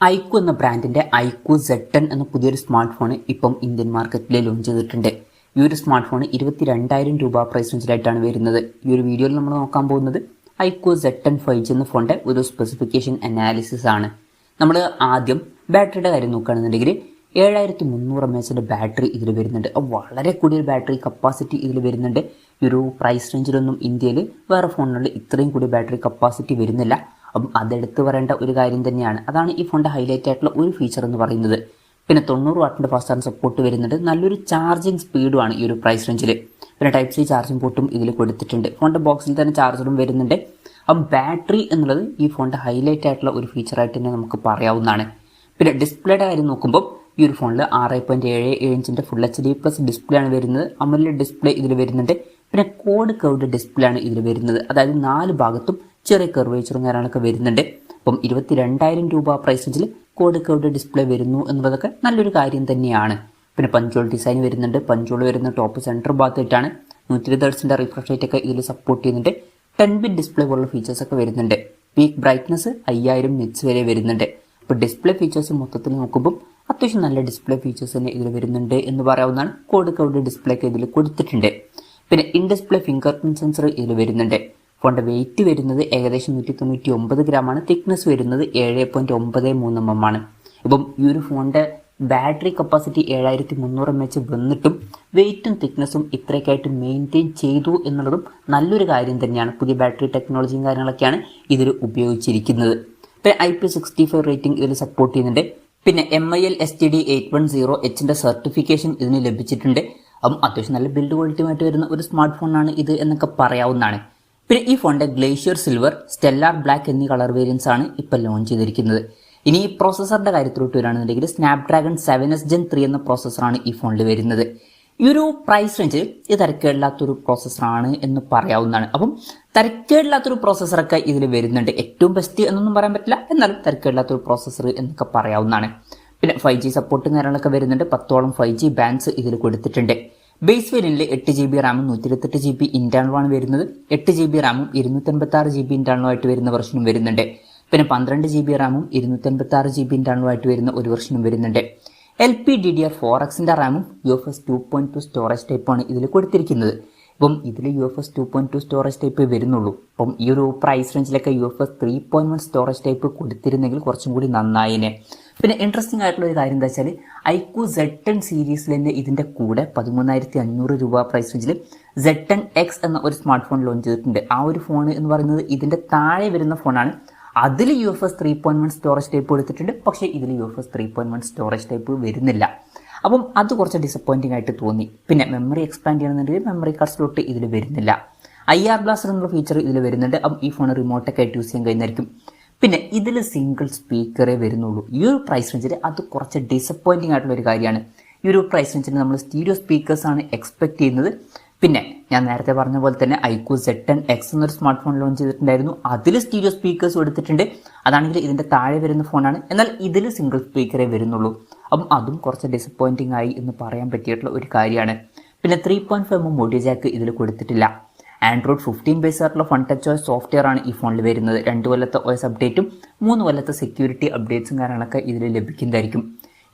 IQ എന്ന ബ്രാൻഡിന്റെ IQ Z10 എന്ന പുതിയൊരു സ്മാർട്ട് ഫോൺ ഇപ്പം ഇന്ത്യൻ മാർക്കറ്റിൽ ലോഞ്ച് ചെയ്തിട്ടുണ്ട്. ഈ ഒരു സ്മാർട്ട് ഫോൺ 22,000 രൂപ പ്രൈസ് റേഞ്ചിലായിട്ടാണ് വരുന്നത്. ഈ ഒരു വീഡിയോയിൽ നമ്മൾ നോക്കാൻ പോകുന്നത് ഐക്യു Z10 5G എന്ന ഫോണിന്റെ ഒരു സ്പെസിഫിക്കേഷൻ അനാലിസിസ് ആണ്. നമ്മൾ ആദ്യം ബാറ്ററിയുടെ കാര്യം നോക്കുകയാണെന്നുണ്ടെങ്കിൽ 7300 mAh ബാറ്ററി ഇതിൽ വരുന്നുണ്ട്. വളരെ കൂടിയ ബാറ്ററി കപ്പാസിറ്റി ഇതിൽ വരുന്നുണ്ട്. ഈ ഒരു പ്രൈസ് റേഞ്ചിലൊന്നും ഇന്ത്യയിൽ വേറെ ഫോണുകളിൽ ഇത്രയും കൂടിയ ബാറ്ററി കപ്പാസിറ്റി വരുന്നില്ല. അപ്പം അതെടുത്ത് പറയേണ്ട ഒരു കാര്യം തന്നെയാണ്. അതാണ് ഈ ഫോണിൻ്റെ ഹൈലൈറ്റ് ആയിട്ടുള്ള ഒരു ഫീച്ചർ എന്ന് പറയുന്നത്. പിന്നെ 90 വാട്ടിൻ്റെ ഫാസ്റ്റ് ചാർജ് സപ്പോർട്ട് വരുന്നുണ്ട്. നല്ലൊരു ചാർജിങ് സ്പീഡുമാണ് ഈ ഒരു പ്രൈസ് റേഞ്ചിൽ. പിന്നെ ടൈപ്പ് സി ചാർജിങ് പോർട്ടും ഇതിൽ കൊടുത്തിട്ടുണ്ട്. ഫോണിൻ്റെ ബോക്സിൽ തന്നെ ചാർജറും വരുന്നുണ്ട്. അപ്പം ബാറ്ററി എന്നുള്ളത് ഈ ഫോണിൻ്റെ ഹൈലൈറ്റ് ആയിട്ടുള്ള ഒരു ഫീച്ചറായിട്ട് തന്നെ നമുക്ക് പറയാവുന്നതാണ്. പിന്നെ ഡിസ്പ്ലേയുടെ കാര്യം നോക്കുമ്പോൾ ഈ ഒരു ഫോണിൽ 6.77 ഇഞ്ചിൻ്റെ ഫുൾ HD+ ഡിസ്പ്ലേ ആണ് വരുന്നത്. AMOLED ഡിസ്പ്ലേ ഇതിൽ വരുന്നുണ്ട്. പിന്നെ കോഡ് കർവ്ഡ് ഡിസ്പ്ലേ ആണ് ഇതിൽ വരുന്നത്. അതായത് 4 ഭാഗത്തും ചെറിയ കർവേച്ചറും കാര്യങ്ങളൊക്കെ വരുന്നുണ്ട്. അപ്പം 22,000 രൂപ പ്രൈസ് റേഞ്ചിൽ കോഡ് കർവ്ഡ് ഡിസ്പ്ലേ വരുന്നു എന്നുള്ളതൊക്കെ നല്ലൊരു കാര്യം തന്നെയാണ്. പിന്നെ പഞ്ചോൾ ഡിസൈൻ വരുന്നുണ്ട്. പഞ്ചോൾ വരുന്ന ടോപ്പ് സെൻറ്റർ ഭാഗത്തായിട്ടാണ്. 120 Hz റിഫ്രഷ് റേറ്റ് ഒക്കെ ഇതിൽ സപ്പോർട്ട് ചെയ്യുന്നുണ്ട്. 10-bit ഡിസ്പ്ലേ പോലുള്ള ഫീച്ചേഴ്സ് ഒക്കെ വരുന്നുണ്ട്. പീക്ക് ബ്രൈറ്റ്നസ് 5000 nits വരെ വരുന്നുണ്ട്. അപ്പോൾ ഡിസ്പ്ലേ ഫീച്ചേഴ്സ് മൊത്തത്തിൽ നോക്കുമ്പോൾ അത്യാവശ്യം നല്ല ഡിസ്പ്ലേ ഫീച്ചേഴ്സ് തന്നെ ഇതിൽ വരുന്നുണ്ട് എന്ന് പറയാവുന്നതാണ്. കോഡ് കർവ്ഡ് ഡിസ്പ്ലേ ഒക്കെ ഇതിൽ കൊടുത്തിട്ടുണ്ട്. പിന്നെ in display finger print sensor ഇതിൽ വരുന്നുണ്ട്. ഫോണിൻ്റെ വെയിറ്റ് വരുന്നത് ഏകദേശം 199 ഗ്രാമാണ്. തിക്നെസ് വരുന്നത് 7.93 mm ആണ്. ഇപ്പം ഈ ഒരു ഫോണിൻ്റെ ബാറ്ററി കപ്പാസിറ്റി 7300 mAh വന്നിട്ടും വെയിറ്റും തിക്നെസ്സും ഇത്രയൊക്കെയായിട്ട് മെയിൻറ്റെയിൻ ചെയ്തു എന്നുള്ളതും നല്ലൊരു കാര്യം തന്നെയാണ്. പുതിയ ബാറ്ററി ടെക്നോളജിയും കാര്യങ്ങളൊക്കെയാണ് ഇതിൽ ഉപയോഗിച്ചിരിക്കുന്നത്. പിന്നെ IP65 റേറ്റിംഗ് ഇതിൽ സപ്പോർട്ട് ചെയ്യുന്നുണ്ട്. പിന്നെ MIL STD 810H സർട്ടിഫിക്കേഷൻ ഇതിന് ലഭിച്ചിട്ടുണ്ട്. അപ്പം അത്യാവശ്യം നല്ല ബിൽഡ് ക്വാളിറ്റിയുമായിട്ട് വരുന്ന ഒരു സ്മാർട്ട് ഫോണാണ് ഇത് എന്നൊക്കെ പറയാവുന്നതാണ്. പിന്നെ ഈ ഫോണിൻ്റെ ഗ്ലേഷ്യർ സിൽവർ, സ്റ്റെല്ലാർ ബ്ലാക്ക് എന്നീ കളർ വേരിയൻസ് ആണ് ഇപ്പോൾ ലോഞ്ച് ചെയ്തിരിക്കുന്നത്. ഇനി ഈ പ്രോസസ്സറിൻ്റെ കാര്യത്തിലോട്ട് വരികയാണെന്നുണ്ടെങ്കിൽ സ്നാപ്ഡ്രാഗൺ 7S Gen 3 എന്ന പ്രോസസ്സറാണ് ഈ ഫോണിൽ വരുന്നത്. ഈ ഒരു പ്രൈസ് റേഞ്ചിൽ ഇത് തരക്കേടില്ലാത്തൊരു പ്രോസസ്സറാണ് എന്ന് പറയാവുന്നതാണ്. അപ്പം തരക്കേടില്ലാത്തൊരു പ്രോസസ്സറൊക്കെ ഇതിൽ വരുന്നുണ്ട്. ഏറ്റവും ബെസ്റ്റ് എന്നൊന്നും പറയാൻ പറ്റില്ല, എന്നാലും തരക്കേടില്ലാത്തൊരു പ്രോസസ്സർ എന്നൊക്കെ പറയാവുന്നതാണ്. പിന്നെ 5G സപ്പോർട്ടും കാര്യങ്ങളൊക്കെ വരുന്നുണ്ട്. 10ഓളം 5G ബാൻഡ്സ് ഇതിൽ കൊടുത്തിട്ടുണ്ട്. ബേസ് വേരിയന്റിൽ 8GB റാമും 128GB ഇന്റേണലുമാണ് വരുന്നത്. 8GB റാമും 256GB ഇന്റേണലുമായിട്ട് വരുന്ന വെർഷനും വരുന്നുണ്ട്. പിന്നെ 12GB റാമും 256GB ഇന്റേണലുമായിട്ട് വരുന്ന ഒരു വെർഷനും വരുന്നുണ്ട്. LPDDR4X റാമും UFS 2.2 സ്റ്റോറേജ് ടൈപ്പാണ് ഇതിൽ കൊടുത്തിരിക്കുന്നത്. ഇപ്പം ഇതിൽ UFS 2.2 സ്റ്റോറേജ് ടൈപ്പ് വരുന്നുള്ളൂ. അപ്പം ഈ ഒരു പ്രൈസ് റേഞ്ചിലൊക്കെ UFS 3.1 സ്റ്റോറേജ് ടൈപ്പ് കൊടുത്തിരുന്നെങ്കിൽ കുറച്ചും കൂടി നന്നായിനെ. പിന്നെ ഇൻട്രസ്റ്റിംഗ് ആയിട്ടുള്ള ഒരു കാര്യം എന്താ വെച്ചാൽ ഐക്യു Z10 സീരീസിൽ തന്നെ ഇതിൻ്റെ കൂടെ 13,500 രൂപ പ്രൈസ് റേഞ്ചിൽ Z10X എന്ന ഒരു സ്മാർട്ട് ഫോൺ ലോഞ്ച് ചെയ്തിട്ടുണ്ട്. ആ ഒരു ഫോൺ എന്ന് പറയുന്നത് ഇതിൻ്റെ താഴെ വരുന്ന ഫോണാണ്. അതിൽ UFS 3.1 സ്റ്റോറേജ് ടൈപ്പ് കൊടുത്തിട്ടുണ്ട്. പക്ഷേ ഇതിൽ UFS 3.1 സ്റ്റോറേജ് ടൈപ്പ് വരുന്നില്ല. അപ്പം അത് കുറച്ച് ഡിസപ്പോയിൻറ്റിംഗ് ആയിട്ട് തോന്നി. പിന്നെ മെമ്മറി എക്സ്പാൻഡ് ചെയ്യണമെന്നുണ്ടെങ്കിൽ മെമ്മറി കാർഡ് സ്ലോട്ട് ഇതിൽ വരുന്നില്ല. IR ബ്ലാസ്റ്റർ എന്നുള്ള ഫീച്ചർ ഇതിൽ വരുന്നുണ്ട്. അപ്പം ഈ ഫോൺ റിമോട്ടൊക്കെ ആയിട്ട് യൂസ് ചെയ്യാൻ കഴിയുന്നതായിരിക്കും. പിന്നെ ഇതിൽ സിംഗിൾ സ്പീക്കറേ വരുന്നുള്ളൂ. ഈ ഒരു പ്രൈസ് റേഞ്ചിൽ അത് കുറച്ച് ഡിസപ്പോയിൻറ്റിംഗ് ആയിട്ടുള്ള ഒരു കാര്യമാണ്. ഈ ഒരു പ്രൈസ് റേഞ്ചിൽ നമ്മൾ സ്റ്റീരിയോ സ്പീക്കേഴ്സാണ് എക്സ്പെക്ട് ചെയ്യുന്നത്. പിന്നെ ഞാൻ നേരത്തെ പറഞ്ഞ പോലെ തന്നെ ഐക്യു Z10X എന്നൊരു സ്മാർട്ട് ഫോൺ ലോഞ്ച് ചെയ്തിട്ടുണ്ടായിരുന്നു. അതിൽ സ്റ്റീരിയോ സ്പീക്കേഴ്സ് കൊടുത്തിട്ടുണ്ട്. അതാണെങ്കിൽ ഇതിൻ്റെ താഴെ വരുന്ന ഫോണാണ്. എന്നാൽ ഇതിൽ സിംഗിൾ സ്പീക്കറേ വരുന്നുള്ളൂ. അപ്പം അതും കുറച്ച് ഡിസപ്പോയിൻറ്റിംഗ് ആയി എന്ന് പറയാൻ പറ്റിയിട്ടുള്ള ഒരു കാര്യമാണ്. പിന്നെ 3.5mm ഓഡിയോ ജാക്ക് ഇതിൽ കൊടുത്തിട്ടില്ല. ആൻഡ്രോയിഡ് 15 ബേസ് ആയിട്ടുള്ള ഫൺ ടച്ച് OS സോഫ്റ്റ്വെയർ ആണ് ഈ ഫോണിൽ വരുന്നത്. 2 കൊല്ലത്തെ OS അപ്ഡേറ്റും 3 കൊല്ലത്തെ സെക്യൂരിറ്റി അപ്ഡേറ്റ്സും കാര്യങ്ങളൊക്കെ ഇതിൽ ലഭിക്കുന്നതായിരിക്കും.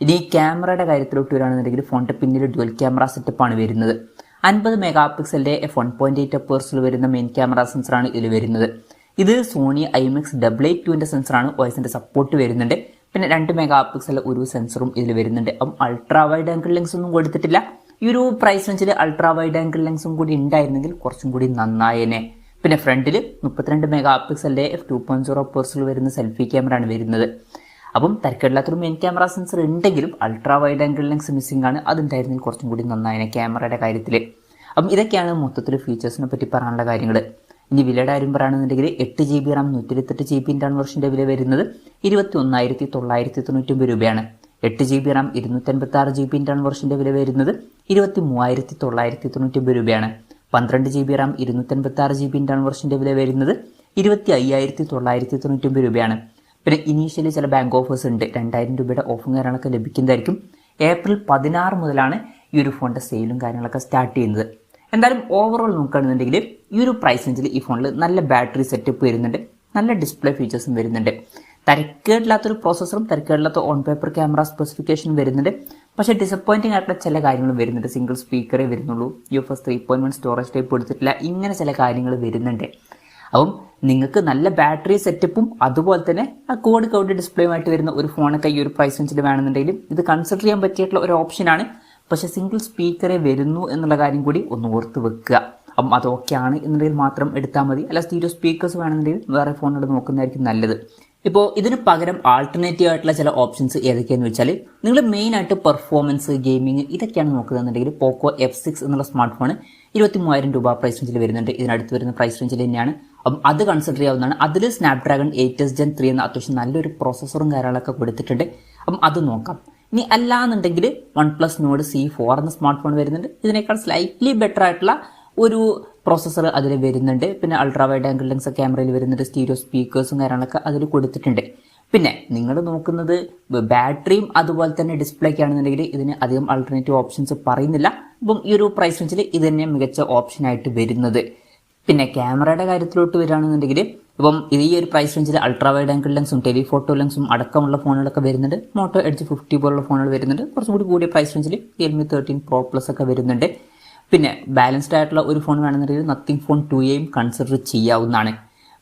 ഇനി ഈ ക്യാമറയുടെ കാര്യത്തിലോട്ട് വരികയാണെന്നുണ്ടെങ്കിൽ ഫോണിൻ്റെ പിന്നിൽ ഡുവൽ ക്യാമറ സെറ്റപ്പാണ് വരുന്നത്. 50 മെഗാപിക്സലിൻ്റെ f1.8 അപ്പേഴ്സിൽ വരുന്ന മെയിൻ ക്യാമറ സെൻസറാണ് ഇതിൽ വരുന്നത്. ഇത് സോണി IMX882 സെൻസറാണ്. OSന്റെ സപ്പോർട്ട് വരുന്നുണ്ട്. പിന്നെ 2 മെഗാപിക്സൽ ഒരു സെൻസറും ഇതിൽ വരുന്നുണ്ട്. അപ്പം അൾട്രാ വൈഡ് ആംഗിൾ ലെൻസ് ഒന്നും കൊടുത്തിട്ടില്ല. ഈ ഒരു പ്രൈസ് റേഞ്ചിൽ അൾട്രാ വൈഡ് ആംഗിൾ ലെൻസും കൂടി ഉണ്ടായിരുന്നെങ്കിൽ കുറച്ചും കൂടി നന്നായേനെ. പിന്നെ ഫ്രണ്ടിൽ 32 മെഗാപിക്സലിൻ്റെ f2.0 അപ്പേഴ്സിൽ വരുന്ന സെൽഫി ക്യാമറ ആണ് വരുന്നത്. അപ്പം തരക്കേടില്ലാത്തൊരു മെയിൻ ക്യാമറ സെൻസർ ഉണ്ടെങ്കിലും ultra wide angle lens missing ആണ്. അതുണ്ടായിരുന്നെങ്കിൽ കുറച്ചും കൂടി നന്നായേനെ ക്യാമറയുടെ കാര്യത്തിൽ. അപ്പം ഇതൊക്കെയാണ് മൊത്തത്തിൽ ഫീച്ചേഴ്സിനെ പറ്റി പറയാനുള്ള കാര്യങ്ങൾ. ഇനി വിലയുടെ കാര്യം പറയുകയാണെന്നുണ്ടെങ്കിൽ 8GB റാം 128GB ഇന്റേണൽ വെർഷൻ്റെ വില വരുന്നത് 21,999 രൂപയാണ്. 8GB റാം 256GB ഇന്റേണൽ വെർഷൻ്റെ വില വരുന്നത് 23,999 രൂപയാണ്. 12GB റാം 256GB ഇന്റേണൽ വെർഷൻ്റെ വില വരുന്നത് 25,999 രൂപയാണ്. പിന്നെ ഇനീഷ്യലി ചില ബാങ്ക് ഓഫേഴ്സ് ഉണ്ട്. 2,000 രൂപയുടെ ഓഫും കാര്യങ്ങളൊക്കെ ലഭിക്കുന്നതായിരിക്കും. ഏപ്രിൽ 16 മുതലാണ് ഈ ഒരു ഫോണിൻ്റെ സെയിലും കാര്യങ്ങളൊക്കെ സ്റ്റാർട്ട് ചെയ്യുന്നത്. എന്തായാലും ഓവറോൾ നോക്കുകയാണെന്നുണ്ടെങ്കിൽ ഈ ഒരു പ്രൈസ് റേഞ്ചിൽ ഈ ഫോണിൽ നല്ല ബാറ്ററി സെറ്റപ്പ് വരുന്നുണ്ട്. നല്ല ഡിസ്പ്ലേ ഫീച്ചേഴ്സും വരുന്നുണ്ട്. തരക്കേടില്ലാത്തൊരു പ്രോസസ്സറും തരക്കേടില്ലാത്ത ഓൺ പേപ്പർ ക്യാമറ സ്പെസിഫിക്കേഷൻ വരുന്നുണ്ട്. പക്ഷേ ഡിസപ്പോയിൻറ്റിംഗ് ആയിട്ടുള്ള ചില കാര്യങ്ങൾ വരുന്നുണ്ട്. സിംഗിൾ സ്പീക്കറേ വരുന്നുള്ളൂ, UFS 3.1 സ്റ്റോറേജ് ടൈപ്പ് എടുത്തിട്ടില്ല, ഇങ്ങനെ ചില കാര്യങ്ങൾ വരുന്നുണ്ട്. അപ്പം നിങ്ങൾക്ക് നല്ല ബാറ്ററി സെറ്റപ്പും അതുപോലെ തന്നെ ആ കോഡ് കൗഡ് ഡിസ്പ്ലേയുമായിട്ട് വരുന്ന ഒരു ഫോണൊക്കെ ഈ ഒരു പ്രൈസ് റേഞ്ചിൽ വേണമെന്നുണ്ടെങ്കിലും ഇത് കൺസിഡർ ചെയ്യാൻ പറ്റിയിട്ടുള്ള ഒരു ഓപ്ഷനാണ്. പക്ഷേ സിംഗിൾ സ്പീക്കറേ വരുന്നു എന്നുള്ള കാര്യം കൂടി ഒന്ന് ഓർത്ത് വെക്കുക. അപ്പം അതൊക്കെയാണ് എന്നുണ്ടെങ്കിൽ മാത്രം എടുത്താൽ മതി. അല്ല സ്റ്റീരിയോ സ്പീക്കേഴ്സ് വേണമെന്നുണ്ടെങ്കിൽ വേറെ ഫോണുകൾ നോക്കുന്നതായിരിക്കും നല്ലത്. ഇപ്പോൾ ഇതിന് പകരം ആൾട്ടർനേറ്റീവ് ആയിട്ടുള്ള ചില ഓപ്ഷൻസ് ഏതൊക്കെയാണെന്ന് വെച്ചാൽ, നിങ്ങൾ മെയിനായിട്ട് പെർഫോമൻസ്, ഗെയിമിംഗ് ഇതൊക്കെയാണ് നോക്കുന്നതെന്നുണ്ടെങ്കിൽ പോക്കോ F6 എന്നുള്ള സ്മാർട്ട് ഫോൺ 23,000 രൂപ പ്രൈസ് റേഞ്ചിൽ വരുന്നുണ്ട്. ഇതിനടുത്ത് വരുന്ന പ്രൈസ് റേഞ്ചിൽ തന്നെയാണ്. അപ്പം അത് കൺസിഡർ ചെയ്യാവുന്നതാണ്. അതിൽ സ്നാപ്ഡ്രാഗൺ 8s Gen 3 എന്ന അത്യാവശ്യം നല്ലൊരു പ്രോസസ്സറും കാര്യങ്ങളൊക്കെ കൊടുത്തിട്ടുണ്ട്. അപ്പം അത് നോക്കാം. ഇനി അല്ലാന്നുണ്ടെങ്കിൽ OnePlus Nord C4 എന്ന സ്മാർട്ട് ഫോൺ വരുന്നുണ്ട്. ഇതിനേക്കാൾ സ്ലൈറ്റ്ലി ബെറ്റർ ആയിട്ടുള്ള ഒരു പ്രോസസ്സർ അതിൽ വരുന്നുണ്ട്. പിന്നെ അൾട്രാ വൈഡ് ആംഗിൾ ലെൻസ് ക്യാമറയിൽ വരുന്നുണ്ട്. സ്റ്റീരിയോ സ്പീക്കേഴ്സും കാര്യങ്ങളൊക്കെ അതിൽ കൊടുത്തിട്ടുണ്ട്. പിന്നെ നിങ്ങൾ നോക്കുന്നത് ബാറ്ററിയും അതുപോലെ തന്നെ ഡിസ്പ്ലേക്ക് ആണെന്നുണ്ടെങ്കിൽ ഇതിന് അധികം ആൾട്ടർനേറ്റീവ് ഓപ്ഷൻസ് പറയുന്നില്ല. അപ്പം ഈ ഒരു പ്രൈസ് റേഞ്ചിൽ ഇത് തന്നെ മികച്ച ഓപ്ഷനായിട്ട് വരുന്നത്. പിന്നെ ക്യാമറയുടെ കാര്യത്തിലോട്ട് വരികയാണെന്നുണ്ടെങ്കിൽ ഇപ്പം ഈ ഒരു പ്രൈസ് റേഞ്ചിൽ അൾട്രാ വൈഡ് ആംഗിൾ ലെൻസും ടെലിഫോട്ടോ ലെൻസും അടക്കമുള്ള ഫോണുകളൊക്കെ വരുന്നുണ്ട്. മോട്ടോ എഡ്ജ് 50 പോലുള്ള ഫോണുകൾ വരുന്നുണ്ട്. കുറച്ചും കൂടി കൂടിയ പ്രൈസ് റേഞ്ചിൽ Realme 13 Pro Plus ഒക്കെ വരുന്നുണ്ട്. പിന്നെ ബാലൻസ്ഡ് ആയിട്ടുള്ള ഒരു ഫോൺ വേണമെന്നുണ്ടെങ്കിൽ നത്തിങ് ഫോൺ 2A കൺസിഡർ ചെയ്യാവുന്നതാണ്.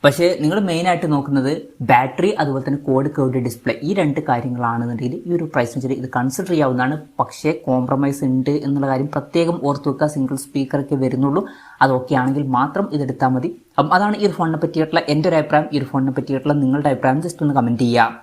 പക്ഷേ നിങ്ങൾ മെയിനായിട്ട് നോക്കുന്നത് ബാറ്ററി അതുപോലെ തന്നെ കോഡ് കർവ്ഡ് ഡിസ്പ്ലേ, ഈ രണ്ട് കാര്യങ്ങളാണെന്നുണ്ടെങ്കിൽ ഈ ഒരു പ്രൈസ് റേഞ്ചിൽ ഇത് കൺസിഡർ ചെയ്യാവുന്നതാണ്. പക്ഷേ കോംപ്രമൈസ് ഉണ്ട് എന്നുള്ള കാര്യം പ്രത്യേകം ഓർത്ത് വെക്കുക. സിംഗിൾ സ്പീക്കറൊക്കെ വരുന്നുള്ളൂ, അതൊക്കെ ആണെങ്കിൽ മാത്രം ഇതെടുത്താൽ മതി. അപ്പം അതാണ് ഈ ഒരു ഫോണിനെ പറ്റിയിട്ടുള്ള എൻ്റെ ഒരു അഭിപ്രായം. ഈ ഒരു ഫോണിനെ പറ്റിയിട്ടുള്ള നിങ്ങളുടെ അഭിപ്രായം ജസ്റ്റ് ഒന്ന് കമൻറ്റ് ചെയ്യുക.